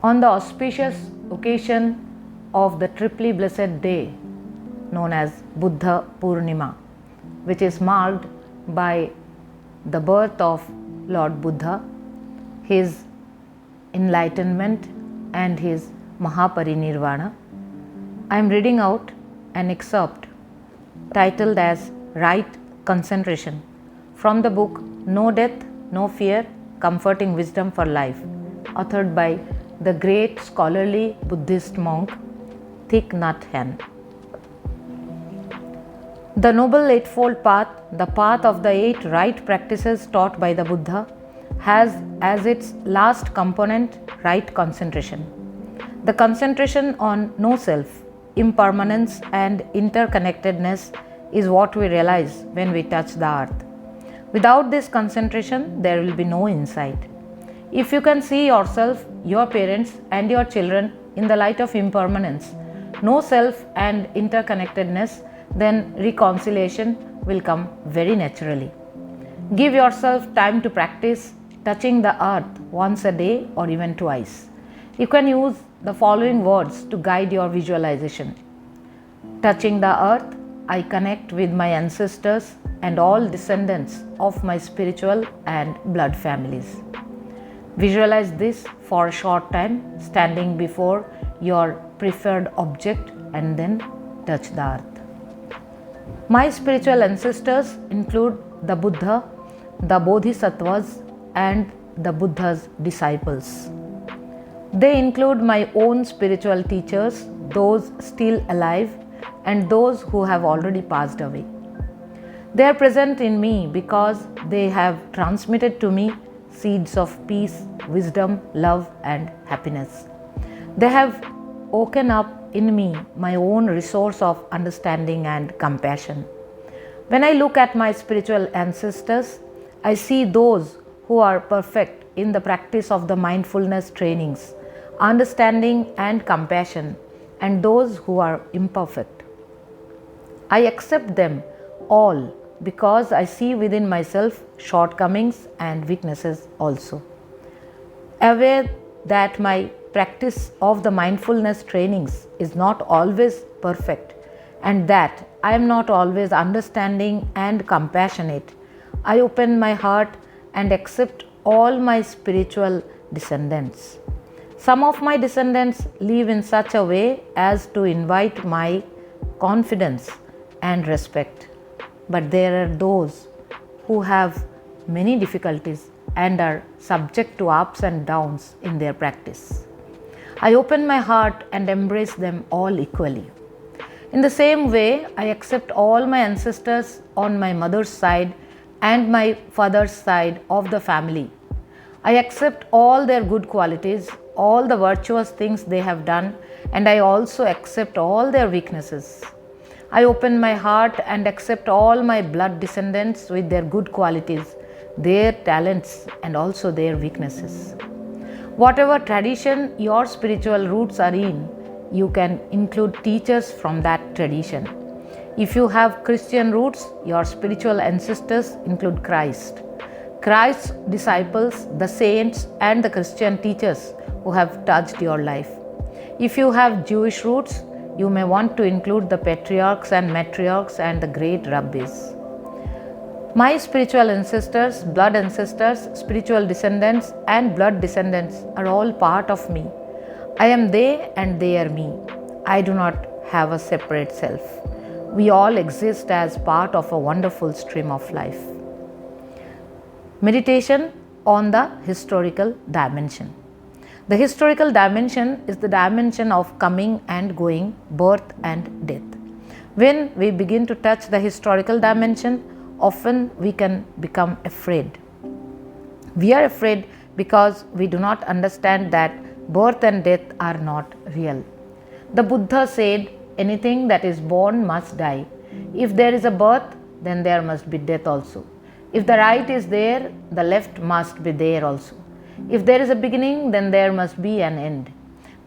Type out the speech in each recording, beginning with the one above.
On the auspicious occasion of the triply blessed day known as Buddha Purnima, which is marked by the birth of Lord Buddha, his enlightenment and his Mahaparinirvana, I am reading out an excerpt titled as Right Concentration from the book No Death, No Fear, Comforting Wisdom for Life, authored by the great scholarly Buddhist monk Thich Nhat Hanh. The Noble Eightfold Path, the path of the 8 right practices taught by the Buddha, has as its last component right concentration. The concentration on no self, impermanence, and interconnectedness is what we realize when we touch the earth. Without this concentration, there will be no insight. If you can see yourself, your parents, and your children in the light of impermanence, no self, and interconnectedness, then reconciliation will come very naturally. Give yourself time to practice touching the earth once a day or even twice. You can use the following words to guide your visualization. Touching the earth, I connect with my ancestors and all descendants of my spiritual and blood families. Visualize this for a short time, standing before your preferred object, and then touch the earth. My spiritual ancestors include the Buddha, the Bodhisattvas, and the Buddha's disciples. They include my own spiritual teachers, those still alive, and those who have already passed away. They are present in me because they have transmitted to me seeds of peace, wisdom, love, and happiness. They have woken up in me my own resource of understanding and compassion. When I look at my spiritual ancestors, I see those who are perfect in the practice of the mindfulness trainings, understanding and compassion, and those who are imperfect. I accept them all because I see within myself shortcomings and weaknesses also. Aware that my practice of the mindfulness trainings is not always perfect and that I am not always understanding and compassionate, I open my heart and accept all my spiritual descendants. Some of my descendants live in such a way as to invite my confidence and respect, but there are those who have many difficulties and are subject to ups and downs in their practice. I open my heart and embrace them all equally. In the same way, I accept all my ancestors on my mother's side and my father's side of the family. I accept all their good qualities, all the virtuous things they have done, and I also accept all their weaknesses. I open my heart and accept all my blood descendants with their good qualities, their talents, and also their weaknesses. Whatever tradition your spiritual roots are in, you can include teachers from that tradition. If you have Christian roots, your spiritual ancestors include Christ. Christ's disciples, the saints, and the Christian teachers who have touched your life. If you have Jewish roots, you may want to include the patriarchs and matriarchs and the great rabbis. My spiritual ancestors, blood ancestors, spiritual descendants, and blood descendants are all part of me. I am they and they are me. I do not have a separate self. We all exist as part of a wonderful stream of life. Meditation on the historical dimension. The historical dimension is the dimension of coming and going, birth and death. When we begin to touch the historical dimension, often we can become afraid. We are afraid because we do not understand that birth and death are not real. The Buddha said, anything that is born must die. If there is a birth, then there must be death also. If the right is there, the left must be there also. If there is a beginning, then there must be an end.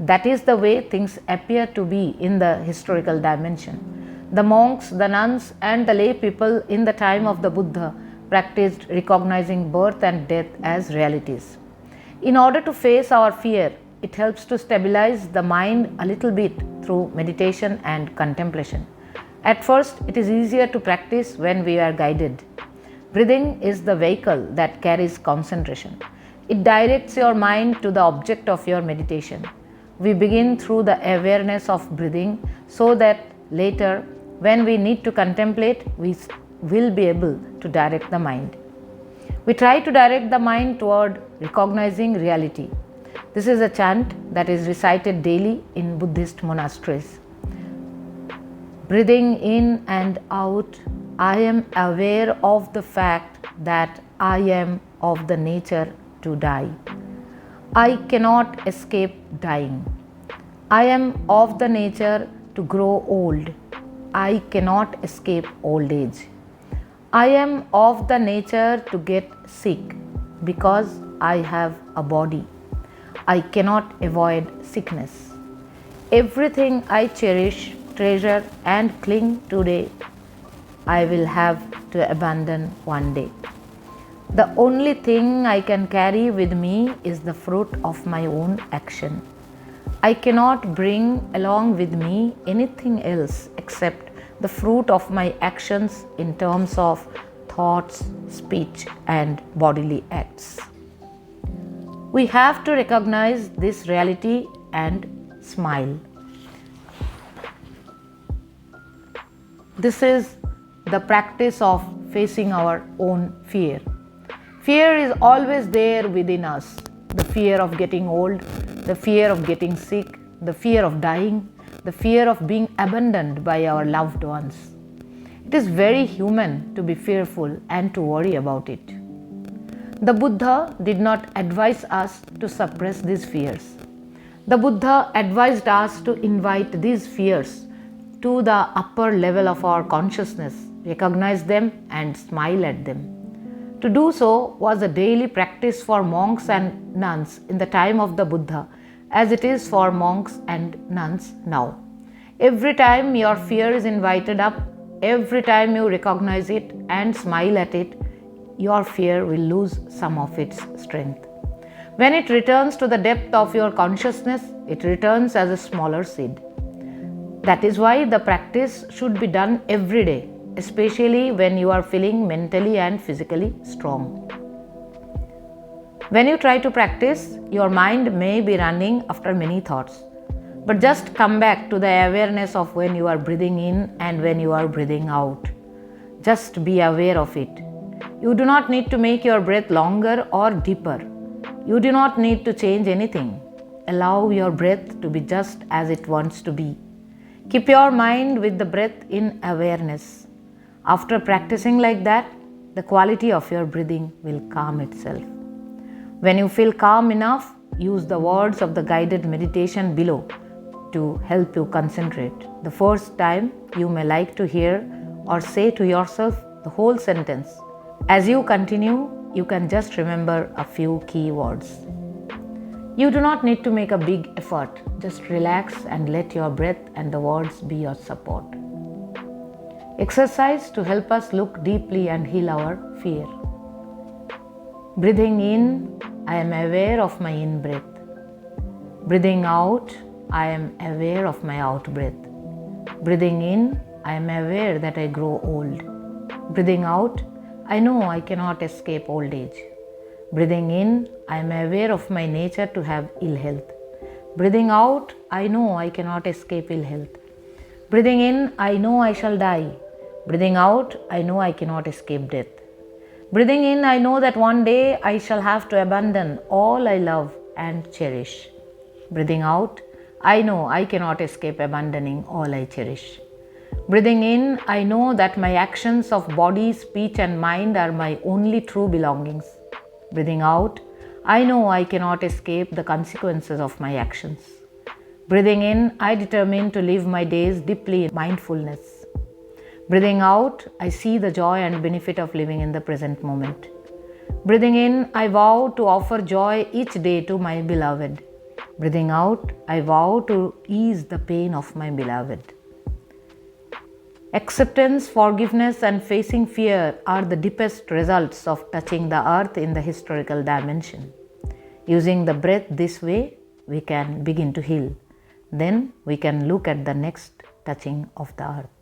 That is the way things appear to be in the historical dimension. The monks, the nuns, and the lay people in the time of the Buddha practiced recognizing birth and death as realities. In order to face our fear, it helps to stabilize the mind a little bit through meditation and contemplation. At first, it is easier to practice when we are guided. Breathing is the vehicle that carries concentration. It directs your mind to the object of your meditation. We begin through the awareness of breathing so that later, when we need to contemplate, we will be able to direct the mind. We try to direct the mind toward recognizing reality. This is a chant that is recited daily in Buddhist monasteries. Breathing in and out, I am aware of the fact that I am of the nature to die. I cannot escape dying. I am of the nature to grow old. I cannot escape old age. I am of the nature to get sick because I have a body. I cannot avoid sickness. Everything I cherish, treasure, and cling today, I will have to abandon one day. The only thing I can carry with me is the fruit of my own action. I cannot bring along with me anything else except the fruit of my actions in terms of thoughts, speech, and bodily acts. We have to recognize this reality and smile. This is the practice of facing our own fear. Fear is always there within us. The fear of getting old, the fear of getting sick, the fear of dying, the fear of being abandoned by our loved ones. It is very human to be fearful and to worry about it. The Buddha did not advise us to suppress these fears. The Buddha advised us to invite these fears to the upper level of our consciousness, recognize them and smile at them. To do so was a daily practice for monks and nuns in the time of the Buddha, as it is for monks and nuns now. Every time your fear is invited up, every time you recognize it and smile at it, your fear will lose some of its strength. When it returns to the depth of your consciousness, it returns as a smaller seed. That is why the practice should be done every day, especially when you are feeling mentally and physically strong. When you try to practice, your mind may be running after many thoughts. But just come back to the awareness of when you are breathing in and when you are breathing out. Just be aware of it. You do not need to make your breath longer or deeper. You do not need to change anything. Allow your breath to be just as it wants to be. Keep your mind with the breath in awareness. After practicing like that, the quality of your breathing will calm itself. When you feel calm enough, use the words of the guided meditation below to help you concentrate. The first time, you may like to hear or say to yourself the whole sentence. As you continue, you can just remember a few key words. You do not need to make a big effort. Just relax and let your breath and the words be your support. Exercise to help us look deeply and heal our fear. Breathing in, I am aware of my in-breath. Breathing out, I am aware of my out-breath. Breathing in, I am aware that I grow old. Breathing out, I know I cannot escape old age. Breathing in, I am aware of my nature to have ill health. Breathing out, I know I cannot escape ill health. Breathing in, I know I shall die. Breathing out, I know I cannot escape death. Breathing in, I know that one day I shall have to abandon all I love and cherish. Breathing out, I know I cannot escape abandoning all I cherish. Breathing in, I know that my actions of body, speech and mind are my only true belongings. Breathing out, I know I cannot escape the consequences of my actions. Breathing in, I determine to live my days deeply in mindfulness. Breathing out, I see the joy and benefit of living in the present moment. Breathing in, I vow to offer joy each day to my beloved. Breathing out, I vow to ease the pain of my beloved. Acceptance, forgiveness, and facing fear are the deepest results of touching the earth in the historical dimension. Using the breath this way, we can begin to heal. Then we can look at the next touching of the earth.